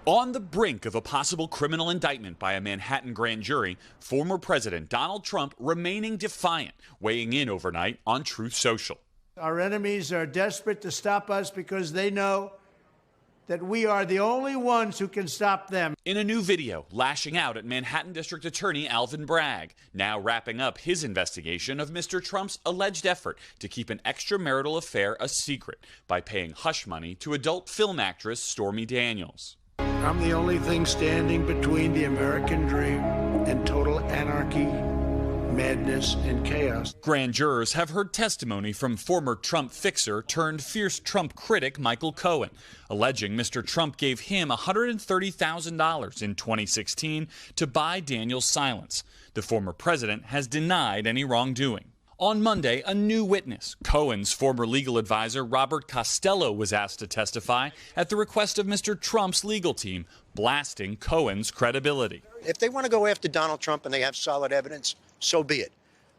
On the brink of a possible criminal indictment by a Manhattan grand jury, former President Donald Trump remaining defiant, weighing in overnight on Truth Social. Our enemies are desperate to stop us because they know that we are the only ones who can stop them. In a new video, lashing out at Manhattan District Attorney Alvin Bragg, now wrapping up his investigation of Mr. Trump's alleged effort to keep an extramarital affair a secret by paying hush money to adult film actress Stormy Daniels. I'm the only thing standing between the American dream and total anarchy, madness, and chaos. Grand jurors have heard testimony from former Trump fixer turned fierce Trump critic Michael Cohen, alleging Mr. Trump gave him $130,000 in 2016 to buy Daniels' silence. The former president has denied any wrongdoing. On Monday, a new witness, Cohen's former legal advisor Robert Costello, was asked to testify at the request of Mr. Trump's legal team, blasting Cohen's credibility. If they want to go after Donald Trump and they have solid evidence, so be it.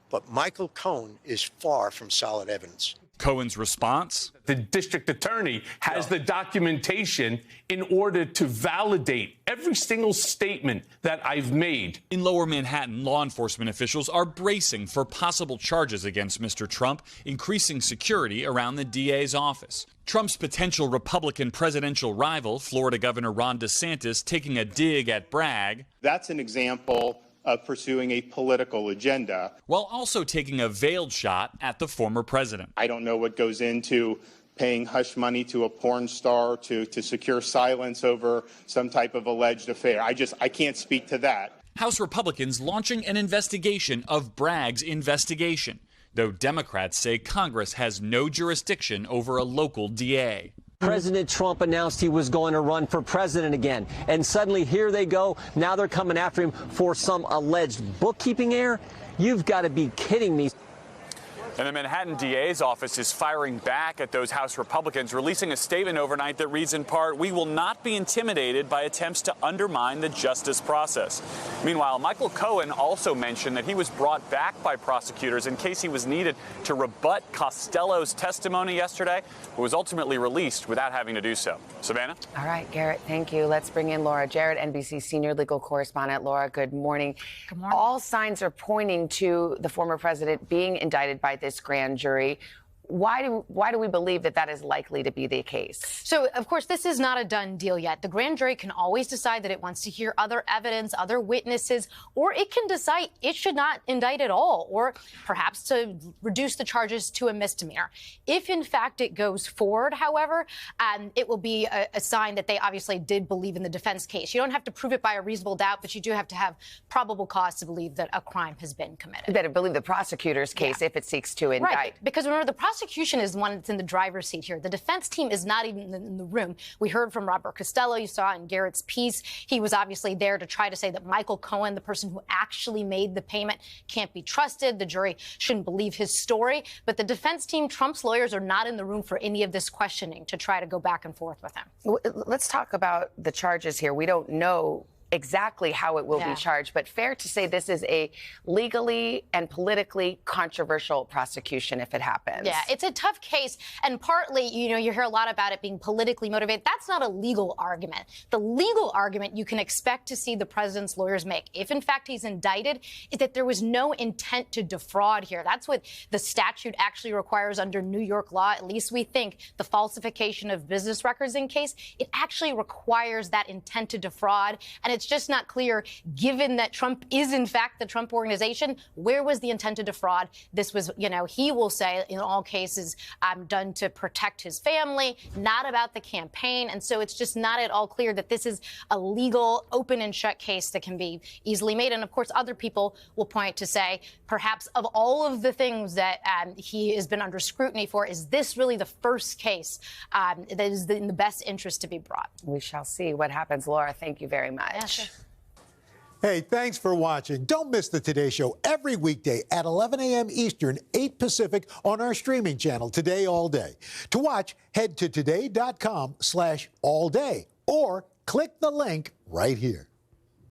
But Michael Cohen is far from solid evidence. Cohen's response? The district attorney has the documentation in order to validate every single statement that I've made. In Lower Manhattan, law enforcement officials are bracing for possible charges against Mr. Trump, increasing security around the DA's office. Trump's potential Republican presidential rival, Florida Governor Ron DeSantis, taking a dig at Bragg. That's an example of pursuing a political agenda, while also taking a veiled shot at the former president. I don't know what goes into paying hush money to a porn star to secure silence over some type of alleged affair. I can't speak to that. House Republicans launching an investigation of Bragg's investigation, though Democrats say Congress has no jurisdiction over a local DA. President Trump announced he was going to run for president again. And suddenly here they go. Now they're coming after him for some alleged bookkeeping error. You've got to be kidding me. And the Manhattan DA's office is firing back at those House Republicans, releasing a statement overnight that reads in part, "We will not be intimidated by attempts to undermine the justice process." Meanwhile, Michael Cohen also mentioned that he was brought back by prosecutors in case he was needed to rebut Costello's testimony yesterday, but was ultimately released without having to do so. Savannah? All right, Garrett, thank you. Let's bring in Laura Jarrett, NBC senior legal correspondent. Laura, good morning. Good morning. All signs are pointing to the former president being indicted by this grand jury. Why do we believe that that is likely to be the case? So, of course, this is not a done deal yet. The grand jury can always decide that it wants to hear other evidence, other witnesses, or it can decide it should not indict at all, or perhaps to reduce the charges to a misdemeanor. If, in fact, it goes forward, however, it will be a sign that they obviously did believe in the defense case. You don't have to prove it by a reasonable doubt, but you do have to have probable cause to believe that a crime has been committed. That I believe the prosecutor's case, if it seeks to indict. Right, because remember, the prosecution is the one that's in the driver's seat here. The defense team is not even in the room. We heard from Robert Costello. You saw in Garrett's piece. He was obviously there to try to say that Michael Cohen, the person who actually made the payment, can't be trusted. The jury shouldn't believe his story. But the defense team, Trump's lawyers, are not in the room for any of this questioning to try to go back and forth with him. Let's talk about the charges here. We don't know exactly how it will be charged, but fair to say this is a legally and politically controversial prosecution if it happens. Yeah, it's a tough case, and partly, you hear a lot about it being politically motivated. That's not a legal argument. The legal argument you can expect to see the president's lawyers make, if in fact he's indicted, is that there was no intent to defraud here. That's what the statute actually requires under New York law. At least we think the falsification of business records in case, it actually requires that intent to defraud, and it's just not clear, given that Trump is, in fact, the Trump organization, where was the intent to defraud? This was, he will say, in all cases, done to protect his family, not about the campaign. And so it's just not at all clear that this is a legal, open and shut case that can be easily made. And, of course, other people will point to say, perhaps of all of the things that he has been under scrutiny for, is this really the first case that is in the best interest to be brought? We shall see what happens. Laura, thank you very much. Yeah, sure. Hey, thanks for watching. Don't miss the Today Show every weekday at 11 a.m. Eastern, 8 Pacific on our streaming channel, Today All Day. To watch, head to today.com/allday or click the link right here.